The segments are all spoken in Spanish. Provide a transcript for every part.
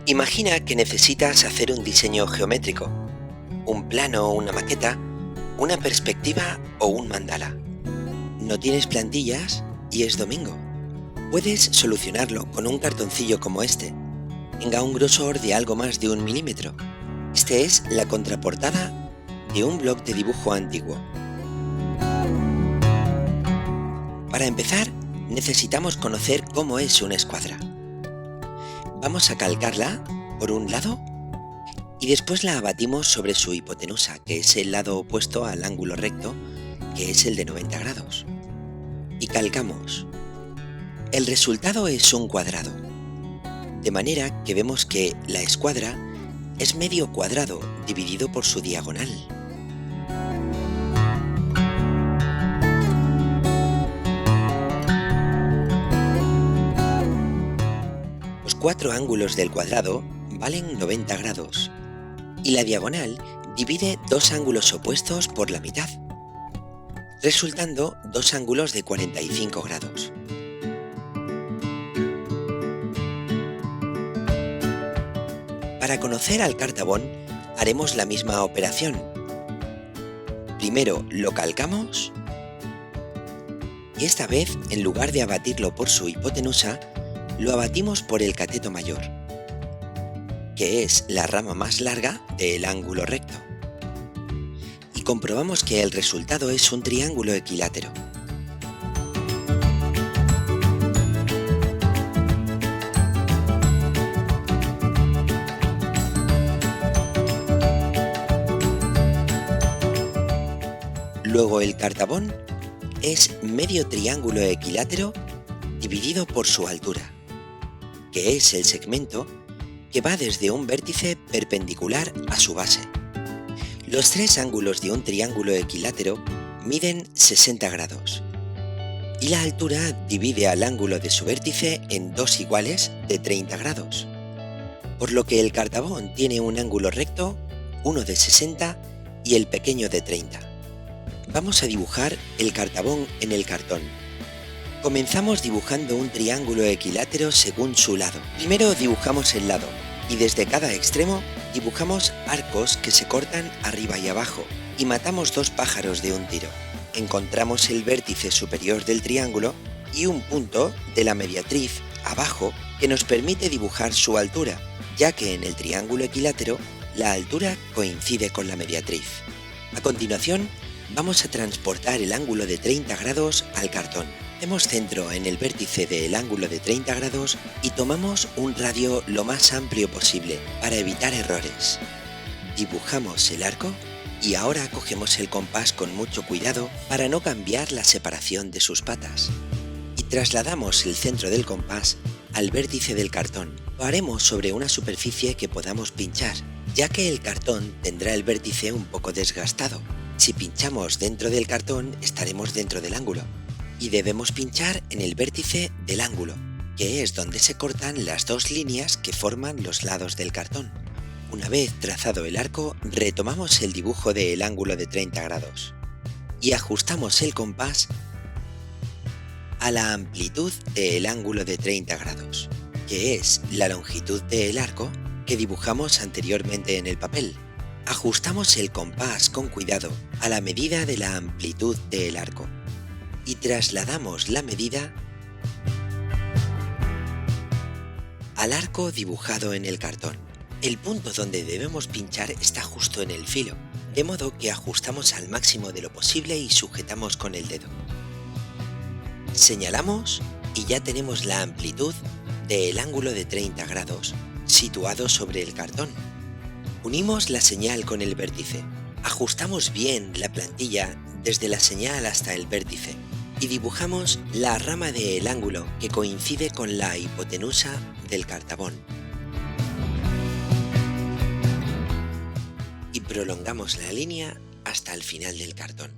Imagina que necesitas hacer un diseño geométrico, un plano o una maqueta, una perspectiva o un mandala. No tienes plantillas y es domingo. Puedes solucionarlo con un cartoncillo como este. Tenga un grosor de algo más de 1 milímetro. Este es la contraportada de un blog de dibujo antiguo. Para empezar, necesitamos conocer cómo es una escuadra. Vamos a calcarla por un lado y después la abatimos sobre su hipotenusa, que es el lado opuesto al ángulo recto, que es el de 90 grados. Y calcamos. El resultado es un cuadrado, de manera que vemos que la escuadra es medio cuadrado dividido por su diagonal. Los 4 ángulos del cuadrado valen 90 grados y la diagonal divide 2 ángulos opuestos por la mitad, resultando 2 ángulos de 45 grados. Para conocer al cartabón, haremos la misma operación. Primero lo calcamos y esta vez, en lugar de abatirlo por su hipotenusa, lo abatimos por el cateto mayor, que es la rama más larga del ángulo recto. Y comprobamos que el resultado es un triángulo equilátero. Luego el cartabón es medio triángulo equilátero dividido por su altura, que es el segmento que va desde un vértice perpendicular a su base. Los 3 ángulos de un triángulo equilátero miden 60 grados y la altura divide al ángulo de su vértice en 2 iguales de 30 grados, por lo que el cartabón tiene un ángulo recto, uno de 60 y el pequeño de 30. Vamos a dibujar el cartabón en el cartón. Comenzamos dibujando un triángulo equilátero según su lado. Primero dibujamos el lado y desde cada extremo dibujamos arcos que se cortan arriba y abajo y matamos 2 pájaros de un tiro. Encontramos el vértice superior del triángulo y un punto de la mediatriz abajo que nos permite dibujar su altura, ya que en el triángulo equilátero la altura coincide con la mediatriz. A continuación, vamos a transportar el ángulo de 30 grados al cartón. Hacemos centro en el vértice del ángulo de 30 grados y tomamos un radio lo más amplio posible para evitar errores. Dibujamos el arco y ahora cogemos el compás con mucho cuidado para no cambiar la separación de sus patas. Y trasladamos el centro del compás al vértice del cartón. Lo haremos sobre una superficie que podamos pinchar, ya que el cartón tendrá el vértice un poco desgastado. Si pinchamos dentro del cartón, estaremos dentro del ángulo. Y debemos pinchar en el vértice del ángulo, que es donde se cortan las 2 líneas que forman los lados del cartón. Una vez trazado el arco, retomamos el dibujo del ángulo de 30 grados y ajustamos el compás a la amplitud del ángulo de 30 grados, que es la longitud del arco que dibujamos anteriormente en el papel. Ajustamos el compás con cuidado a la medida de la amplitud del arco y trasladamos la medida al arco dibujado en el cartón. El punto donde debemos pinchar está justo en el filo, de modo que ajustamos al máximo de lo posible y sujetamos con el dedo. Señalamos y ya tenemos la amplitud del ángulo de 30 grados situado sobre el cartón. Unimos la señal con el vértice, ajustamos bien la plantilla desde la señal hasta el vértice y dibujamos la rama del ángulo que coincide con la hipotenusa del cartabón. Y prolongamos la línea hasta el final del cartón.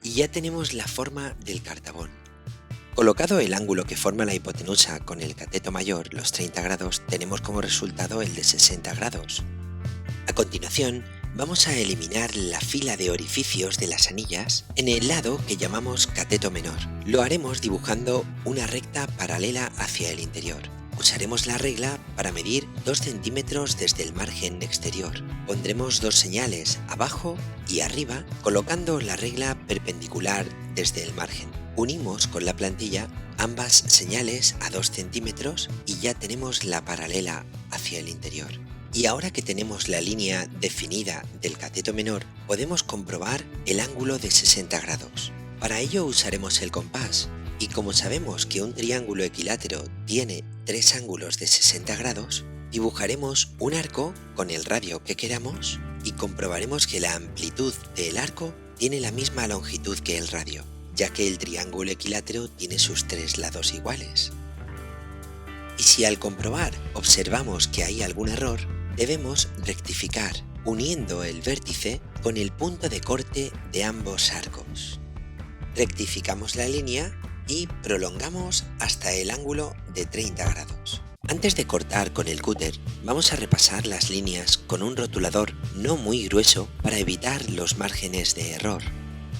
Y ya tenemos la forma del cartabón. Colocado el ángulo que forma la hipotenusa con el cateto mayor, los 30 grados, tenemos como resultado el de 60 grados. A continuación, vamos a eliminar la fila de orificios de las anillas en el lado que llamamos cateto menor. Lo haremos dibujando una recta paralela hacia el interior. Usaremos la regla para medir 2 centímetros desde el margen exterior. Pondremos dos señales abajo y arriba, colocando la regla perpendicular desde el margen. Unimos con la plantilla ambas señales a 2 centímetros y ya tenemos la paralela hacia el interior. Y ahora que tenemos la línea definida del cateto menor, podemos comprobar el ángulo de 60 grados. Para ello usaremos el compás. Y como sabemos que un triángulo equilátero tiene 3 ángulos de 60 grados, dibujaremos un arco con el radio que queramos y comprobaremos que la amplitud del arco tiene la misma longitud que el radio, ya que el triángulo equilátero tiene sus 3 lados iguales. Y si al comprobar observamos que hay algún error, debemos rectificar uniendo el vértice con el punto de corte de ambos arcos. Rectificamos la línea y prolongamos hasta el ángulo de 30 grados. Antes de cortar con el cúter, vamos a repasar las líneas con un rotulador no muy grueso para evitar los márgenes de error.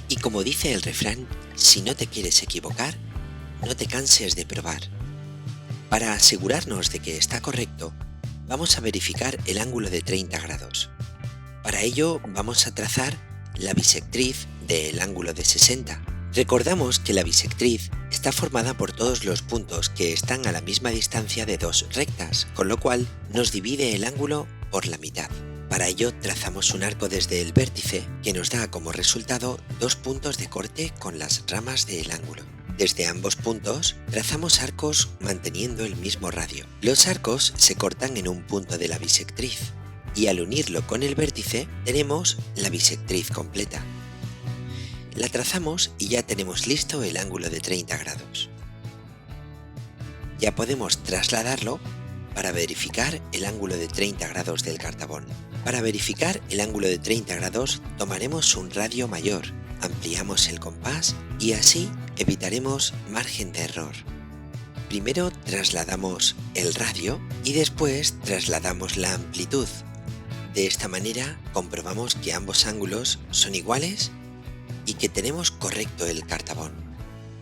Y como dice el refrán, si no te quieres equivocar, no te canses de probar. Para asegurarnos de que está correcto, vamos a verificar el ángulo de 30 grados. Para ello vamos a trazar la bisectriz del ángulo de 60. Recordamos que la bisectriz está formada por todos los puntos que están a la misma distancia de dos rectas, con lo cual nos divide el ángulo por la mitad. Para ello trazamos un arco desde el vértice que nos da como resultado 2 puntos de corte con las ramas del ángulo. Desde ambos puntos trazamos arcos manteniendo el mismo radio. Los arcos se cortan en un punto de la bisectriz y al unirlo con el vértice tenemos la bisectriz completa. La trazamos y ya tenemos listo el ángulo de 30 grados. Ya podemos trasladarlo para verificar el ángulo de 30 grados del cartabón. Para verificar el ángulo de 30 grados tomaremos un radio mayor, ampliamos el compás y así evitaremos margen de error. Primero trasladamos el radio y después trasladamos la amplitud. De esta manera comprobamos que ambos ángulos son iguales y que tenemos correcto el cartabón.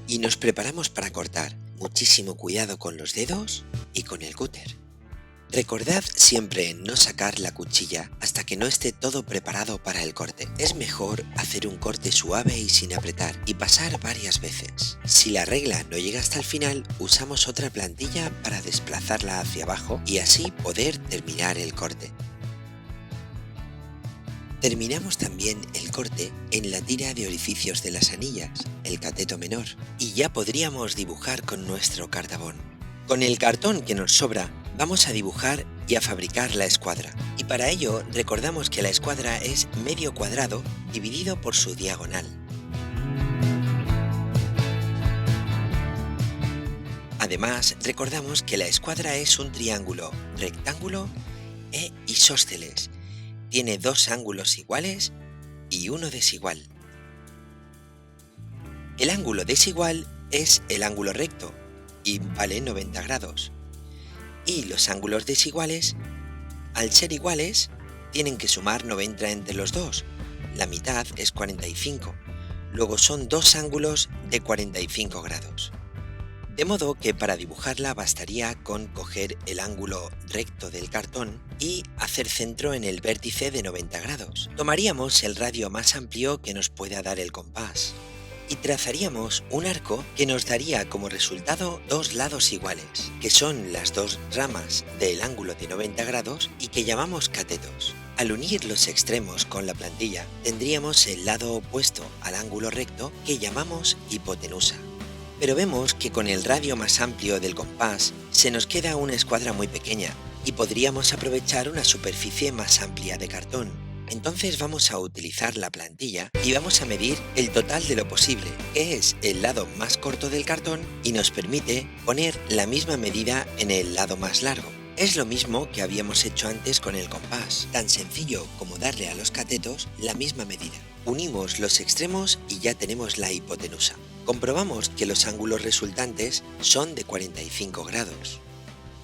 Y nos preparamos para cortar. Muchísimo cuidado con los dedos y con el cúter. Recordad siempre no sacar la cuchilla hasta que no esté todo preparado para el corte. Es mejor hacer un corte suave y sin apretar y pasar varias veces. Si la regla no llega hasta el final, usamos otra plantilla para desplazarla hacia abajo y así poder terminar el corte. Terminamos también el corte en la tira de orificios de las anillas, el cateto menor, y ya podríamos dibujar con nuestro cartabón. Con el cartón que nos sobra, vamos a dibujar y a fabricar la escuadra. Y para ello recordamos que la escuadra es medio cuadrado dividido por su diagonal. Además, recordamos que la escuadra es un triángulo rectángulo e isósceles. Tiene 2 ángulos iguales y uno desigual. El ángulo desigual es el ángulo recto y vale 90 grados. Y los ángulos desiguales, al ser iguales, tienen que sumar 90 entre los dos. La mitad es 45. Luego son 2 ángulos de 45 grados. De modo que para dibujarla bastaría con coger el ángulo recto del cartón y hacer centro en el vértice de 90 grados. Tomaríamos el radio más amplio que nos pueda dar el compás y trazaríamos un arco que nos daría como resultado 2 lados iguales, que son las 2 ramas del ángulo de 90 grados y que llamamos catetos. Al unir los extremos con la plantilla, tendríamos el lado opuesto al ángulo recto que llamamos hipotenusa. Pero vemos que con el radio más amplio del compás se nos queda una escuadra muy pequeña y podríamos aprovechar una superficie más amplia de cartón. Entonces vamos a utilizar la plantilla y vamos a medir el total de lo posible, que es el lado más corto del cartón y nos permite poner la misma medida en el lado más largo. Es lo mismo que habíamos hecho antes con el compás, tan sencillo como darle a los catetos la misma medida. Unimos los extremos y ya tenemos la hipotenusa. Comprobamos que los ángulos resultantes son de 45 grados.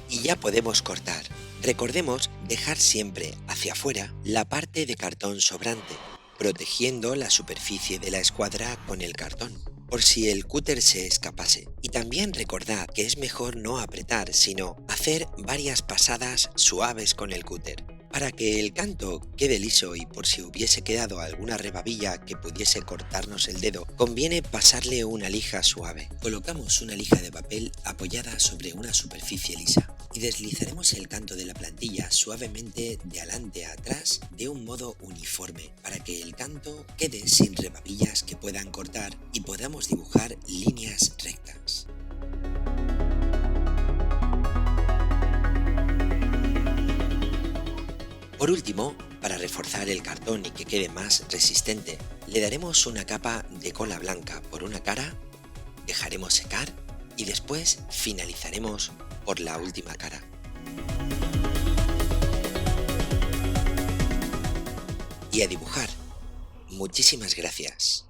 Y ya podemos cortar. Recordemos dejar siempre hacia afuera la parte de cartón sobrante, protegiendo la superficie de la escuadra con el cartón. por si el cúter se escapase. Y también recordad que es mejor no apretar, sino hacer varias pasadas suaves con el cúter. Para que el canto quede liso y por si hubiese quedado alguna rebabilla que pudiese cortarnos el dedo, conviene pasarle una lija suave. Colocamos una lija de papel apoyada sobre una superficie lisa y deslizaremos el canto de la plantilla suavemente de adelante a atrás de un modo uniforme para que el canto quede sin rebabillas que puedan cortar y podamos dibujar líneas rectas. Por último, para reforzar el cartón y que quede más resistente, le daremos una capa de cola blanca por una cara, dejaremos secar y después finalizaremos por la última cara. Y a dibujar. Muchísimas gracias.